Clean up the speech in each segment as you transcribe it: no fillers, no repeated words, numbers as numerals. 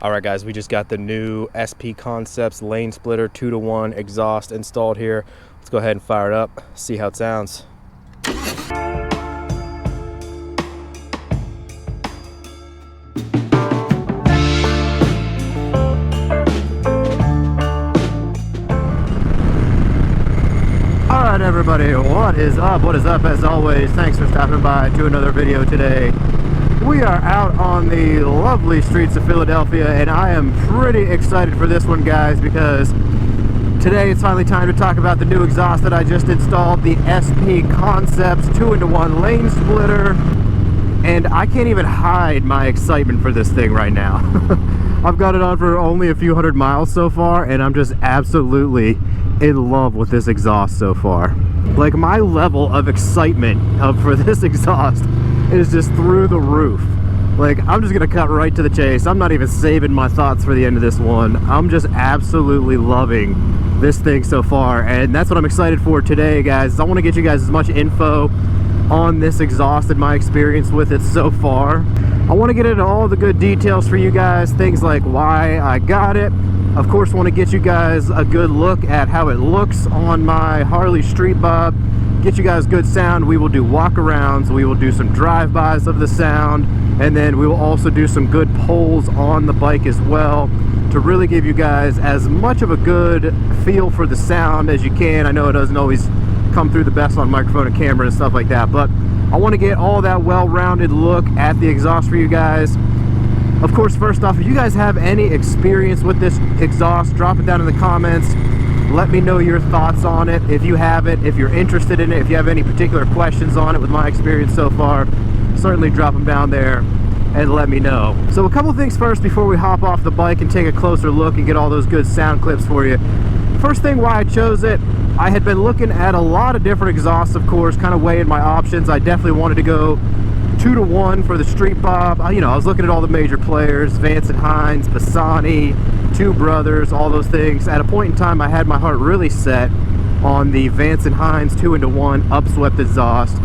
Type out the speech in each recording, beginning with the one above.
Alright guys, we just got the new SP Concepts Lanesplitter 2-to-1 exhaust installed here. Let's go ahead and fire it up, see how it sounds. Alright everybody, what is up? What is up? As always, thanks for stopping by to another video today. We are out on the lovely streets of Philadelphia, and I am pretty excited for this one, guys, because today it's finally time to talk about the new exhaust that I just installed, the SP Concepts 2-in-1 lane splitter, and I can't even hide my excitement for this thing right now. I've got it on for only a few hundred miles so far, and I'm just absolutely in love with this exhaust so far. Like, my level of excitement for this exhaust is just through the roof. Like, I'm just gonna cut right to the chase. I'm not even saving my thoughts for the end of this one. I'm just absolutely loving this thing so far, and that's what I'm excited for today, guys. I want to get you guys as much info on this exhaust and my experience with it so far. I want to get into all the good details for you guys, things like why I got it. Of course, want to get you guys a good look at how it looks on my Harley Street Bob, get you guys good sound. We will do walk-arounds, we will do some drive-bys of the sound, and then we will also do some good pulls on the bike as well to really give you guys as much of a good feel for the sound as you can. I know it doesn't always come through the best on microphone and camera and stuff like that, but I want to get all that well-rounded look at the exhaust for you guys. Of course, first off, if you guys have any experience with this exhaust, drop it down in the comments. Let me know your thoughts on it. If you have it, if you're interested in it, if you have any particular questions on it with my experience so far, certainly drop them down there and let me know. So a couple things first before we hop off the bike and take a closer look and get all those good sound clips for you. First thing why I chose it, I had been looking at a lot of different exhausts, of course, kind of weighing my options. I definitely wanted to go 2-to-1 for the Street Bob. You know, I was looking at all the major players, Vance and Hines, Pisani, Two Brothers, all those things. At a point in time, I had my heart really set on the Vance and Hines 2-in-1 upswept exhaust.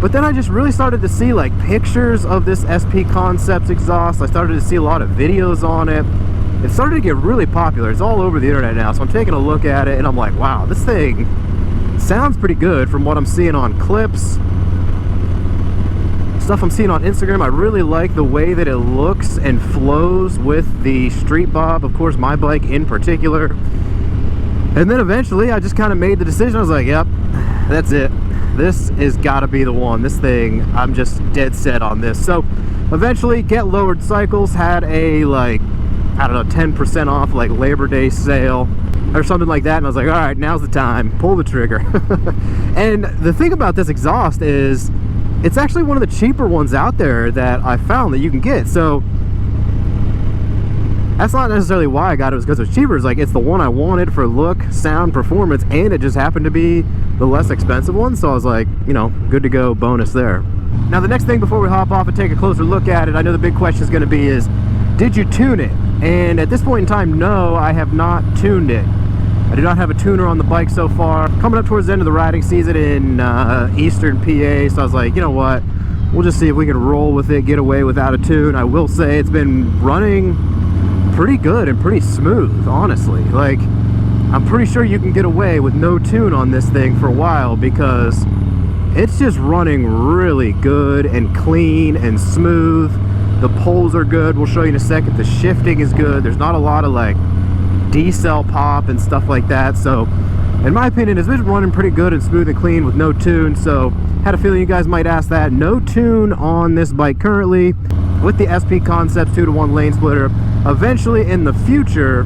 But then I just really started to see like pictures of this SP Concepts exhaust. I started to see a lot of videos on it. It started to get really popular. It's all over the internet now, so I'm taking a look at it and I'm like, wow, this thing sounds pretty good from what I'm seeing on clips, stuff I'm seeing on Instagram. I really like the way that it looks and flows with the Street Bob, of course, my bike in particular. And then eventually I just kind of made the decision. I was like, yep, that's it. This is gotta be the one. This thing, I'm just dead set on this. So eventually, Get Lowered Cycles had a, like, I don't know, 10% off, like, Labor Day sale or something like that, and I was like, all right, now's the time, pull the trigger. And the thing about this exhaust is it's actually one of the cheaper ones out there that I found that you can get. So that's not necessarily why I got it, was because it was cheaper. It's like, it's the one I wanted for look, sound, performance, and it just happened to be the less expensive one. So I was like, you know, good to go, bonus there. Now the next thing before we hop off and take a closer look at it, I know the big question is going to be is, did you tune it? And at this point in time, no, I have not tuned it. I do not have a tuner on the bike so far. Coming up towards the end of the riding season in eastern PA, so I was like, you know what, we'll just see if we can roll with it, get away without a tune. I will say it's been running pretty good and pretty smooth, honestly. Like, I'm pretty sure you can get away with no tune on this thing for a while, because it's just running really good and clean and smooth. The pulls are good. We'll show you in a second. The shifting is good. There's not a lot of like D-cell pop and stuff like that. So in my opinion, it's been running pretty good and smooth and clean with no tune. So had a feeling you guys might ask that. No tune on this bike currently with the SP Concepts 2-to-1 lane splitter. Eventually in the future,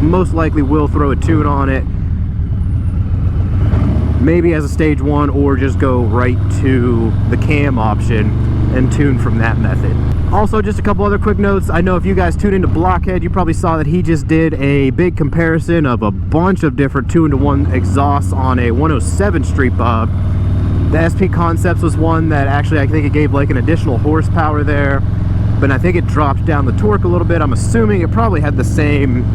most likely we'll throw a tune on it, maybe as a stage 1, or just go right to the cam option and tune from that method. Also, just a couple other quick notes. I know if you guys tuned into Blockhead, you probably saw that he just did a big comparison of a bunch of different 2-in-1 exhausts on a 107 Street Bob. The SP Concepts was one that actually, I think it gave like an additional horsepower there, but I think it dropped down the torque a little bit. I'm assuming it probably had the same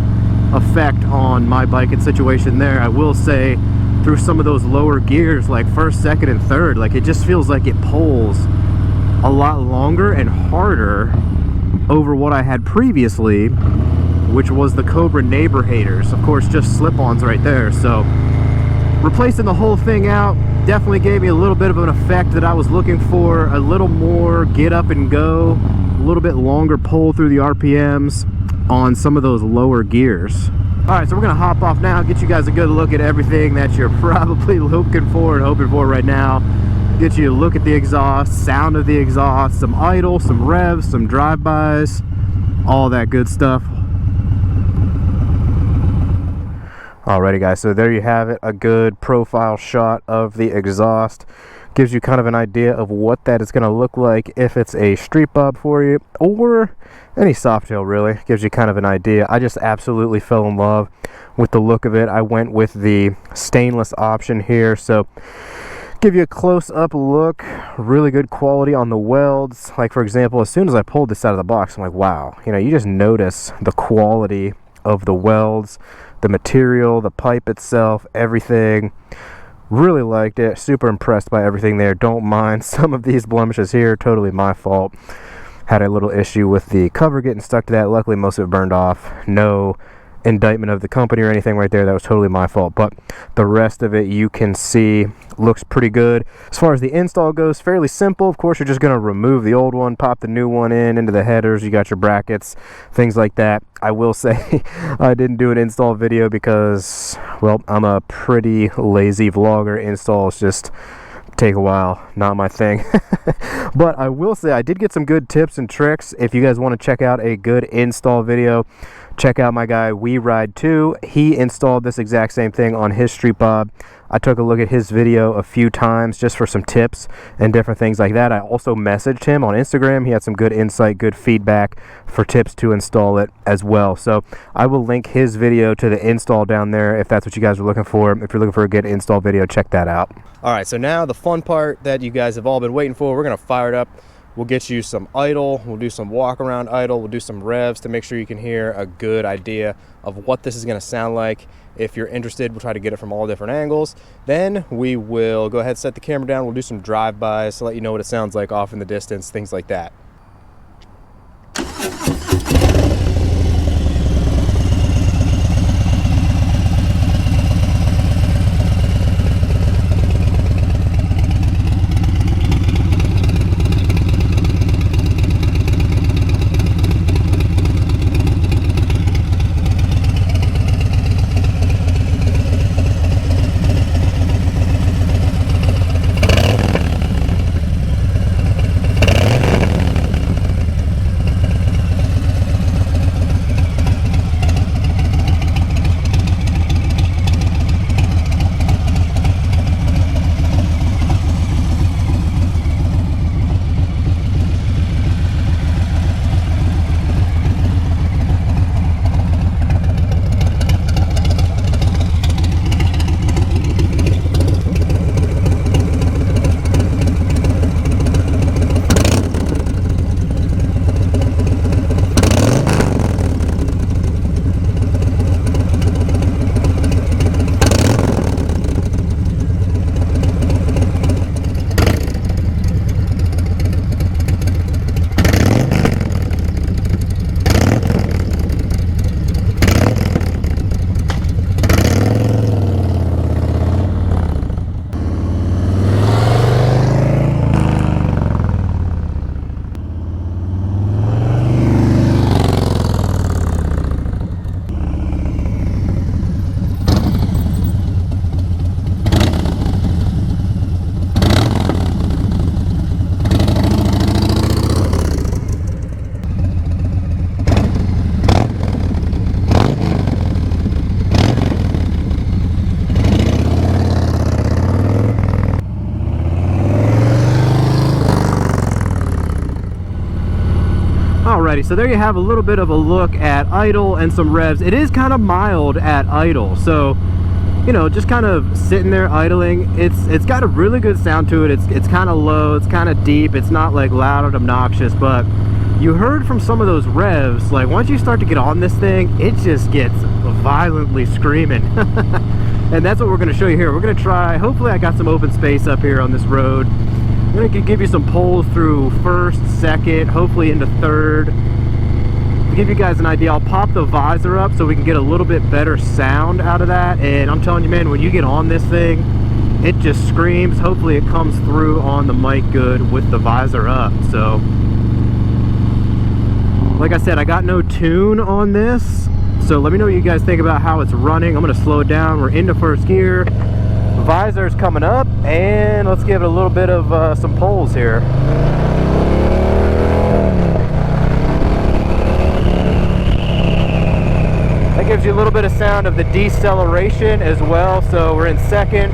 effect on my bike and situation there. I will say, through some of those lower gears, like first, second, and third, like it just feels like it pulls a lot longer and harder over what I had previously, which was the Cobra Neighbor Haters. Of course, just slip-ons right there. So replacing the whole thing out definitely gave me a little bit of an effect that I was looking for. A little more get up and go, a little bit longer pull through the RPMs on some of those lower gears. Alright, so we're gonna hop off now, get you guys a good look at everything that you're probably looking for and hoping for right now. Get you a look at the exhaust, sound of the exhaust, some idle, some revs, some drive-bys, all that good stuff. Alrighty guys, so there you have it, a good profile shot of the exhaust. Gives you kind of an idea of what that is going to look like if it's a Street Bob for you, or any Softail really. Gives you kind of an idea. I just absolutely fell in love with the look of it. I went with the stainless option here, so give you a close-up look. Really good quality on the welds. Like for example, as soon as I pulled this out of the box, I'm like, wow, you know, you just notice the quality of the welds, the material, the pipe itself, everything. Really liked it. Super impressed by everything there. Don't mind some of these blemishes here. Totally my fault. Had a little issue with the cover getting stuck to that. Luckily, most of it burned off. No indictment of the company or anything right there. That was totally my fault. But the rest of it, you can see, looks pretty good. As far as the install goes, fairly simple. Of course, you're just going to remove the old one, pop the new one into the headers. You got your brackets, things like that. I will say I didn't do an install video because, well, I'm a pretty lazy vlogger. Installs just take a while, not my thing. But I will say I did get some good tips and tricks. If you guys want to check out a good install video, check out my guy We Ride 2. He installed this exact same thing on his Street Bob. I took a look at his video a few times just for some tips and different things like that. I also messaged him on Instagram. He had some good insight, good feedback for tips to install it as well. So I will link his video to the install down there if that's what you guys are looking for. If you're looking for a good install video, check that out. All right, so now the fun part that you guys have all been waiting for, we're gonna fire it up. We'll get you some idle, we'll do some walk around idle, we'll do some revs to make sure you can hear a good idea of what this is gonna sound like. If you're interested, we'll try to get it from all different angles. Then we will go ahead, set the camera down, we'll do some drive-bys to let you know what it sounds like off in the distance, things like that. Alrighty, so there you have a little bit of a look at idle and some revs. It is kind of mild at idle, so you know, just kind of sitting there idling. It's got a really good sound to it. It's kind of low, it's kind of deep, it's not like loud and obnoxious, but you heard from some of those revs, like once you start to get on this thing, it just gets violently screaming. And that's what we're going to show you here. We're going to try, hopefully I got some open space up here on this road. I'm going to give you some pulls through first, second, hopefully into third. give you guys an idea, I'll pop the visor up so we can get a little bit better sound out of that. And I'm telling you, man, when you get on this thing, it just screams. Hopefully it comes through on the mic good with the visor up. So like I said, I got no tune on this, so let me know what you guys think about how it's running. I'm going to slow it down. We're into first gear. Visor's coming up, and let's give it a little bit of some pulls here. That gives you a little bit of sound of the deceleration as well. So we're in second.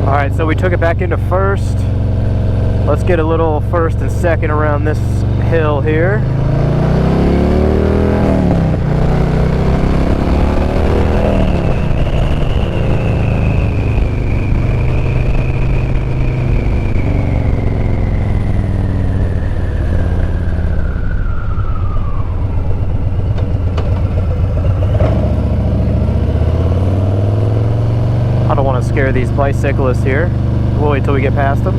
Alright, so we took it back into first. Let's get a little first and second around this hill here. I don't want to scare these bicyclists here. We'll wait till we get past them.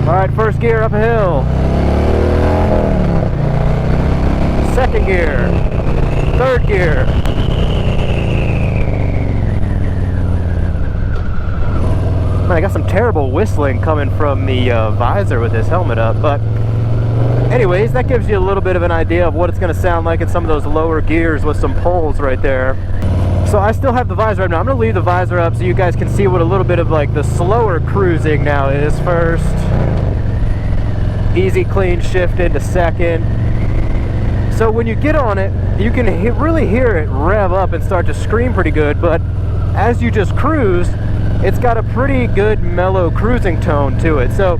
Alright, first gear up a hill. Second gear. Third gear. Man, I got some terrible whistling coming from the visor with this helmet up, but anyways, that gives you a little bit of an idea of what it's going to sound like in some of those lower gears with some pulls right there. So I still have the visor up now. I'm going to leave the visor up so you guys can see what a little bit of like the slower cruising now is. First, easy clean shift into second. So when you get on it, you can really hear it rev up and start to scream pretty good, but as you just cruise, it's got a pretty good mellow cruising tone to it. So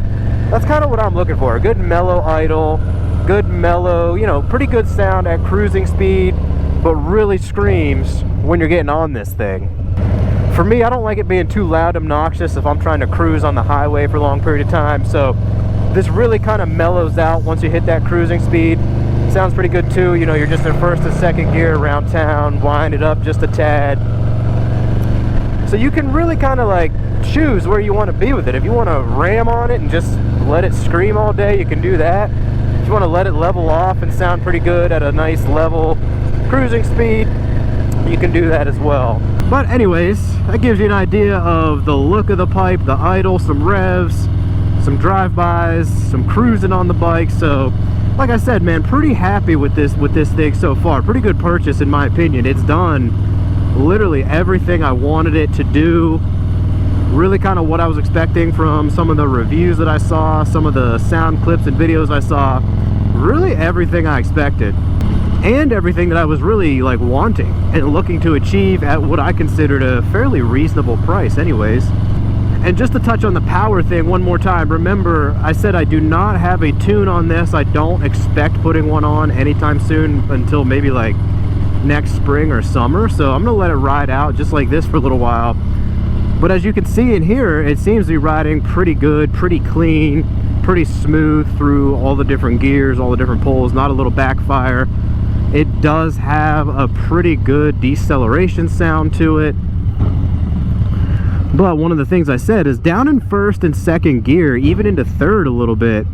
that's kind of what I'm looking for. A good mellow idle, good mellow, you know, pretty good sound at cruising speed, but really screams when you're getting on this thing. For me, I don't like it being too loud, obnoxious if I'm trying to cruise on the highway for a long period of time. So this really kind of mellows out once you hit that cruising speed. Sounds pretty good too. You know, you're just in first and second gear around town, wind it up just a tad. So you can really kind of like choose where you want to be with it. If you want to ram on it and just let it scream all day, you can do that. If you want to let it level off and sound pretty good at a nice level cruising speed, you can do that as well. But anyways, that gives you an idea of the look of the pipe, the idle, some revs, some drive-bys, some cruising on the bike. So like I said, man, pretty happy with this thing so far. Pretty good purchase in my opinion. It's done literally everything I wanted it to do. Really kind of what I was expecting from some of the reviews that I saw, some of the sound clips and videos I saw. Really everything I expected, and everything that I was really like wanting and looking to achieve at what I considered a fairly reasonable price anyways. And just to touch on the power thing one more time, remember I said I do not have a tune on this. I don't expect putting one on anytime soon until maybe like next spring or summer, so I'm gonna let it ride out just like this for a little while. But as you can see in here, it seems to be riding pretty good, pretty clean, pretty smooth through all the different gears, all the different pulls, not a little backfire. It does have a pretty good deceleration sound to it. But one of the things I said is down in first and second gear, even into third a little bit,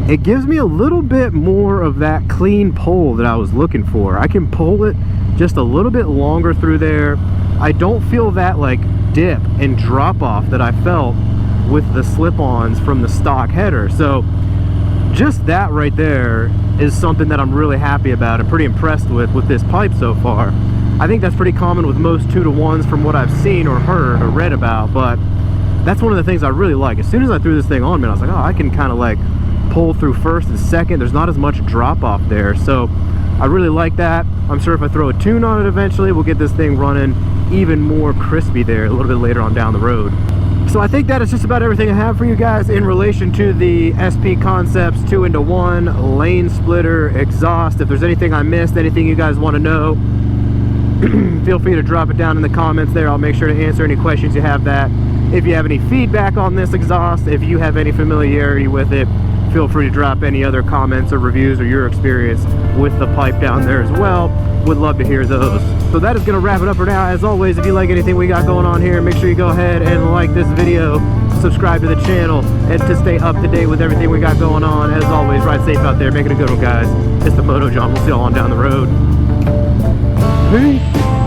it gives me a little bit more of that clean pull that I was looking for. I can pull it just a little bit longer through there. I don't feel that like dip and drop off that I felt with the slip-ons from the stock header. So just that right there is something that I'm really happy about and pretty impressed with this pipe so far. I think that's pretty common with most 2-to-1s from what I've seen or heard or read about, but that's one of the things I really like. As soon as I threw this thing on, man, I was like, oh, I can kind of like pull through first and second. There's not as much drop off there, so I really like that. I'm sure if I throw a tune on it eventually, we'll get this thing running even more crispy there a little bit later on down the road. So I think that is just about everything I have for you guys in relation to the SP Concepts 2-in-1 lane splitter exhaust. If there's anything I missed, anything you guys want to know, feel free to drop it down in the comments there. I'll make sure to answer any questions you have that. If you have any feedback on this exhaust, if you have any familiarity with it, feel free to drop any other comments or reviews or your experience with the pipe down there as well. Would love to hear those. So that is going to wrap it up for now. As always, if you like anything we got going on here, make sure you go ahead and like this video, subscribe to the channel, and to stay up to date with everything we got going on. As always, ride safe out there, make it a good one, guys. It's the Moto John. We'll see y'all on down the road. Peace.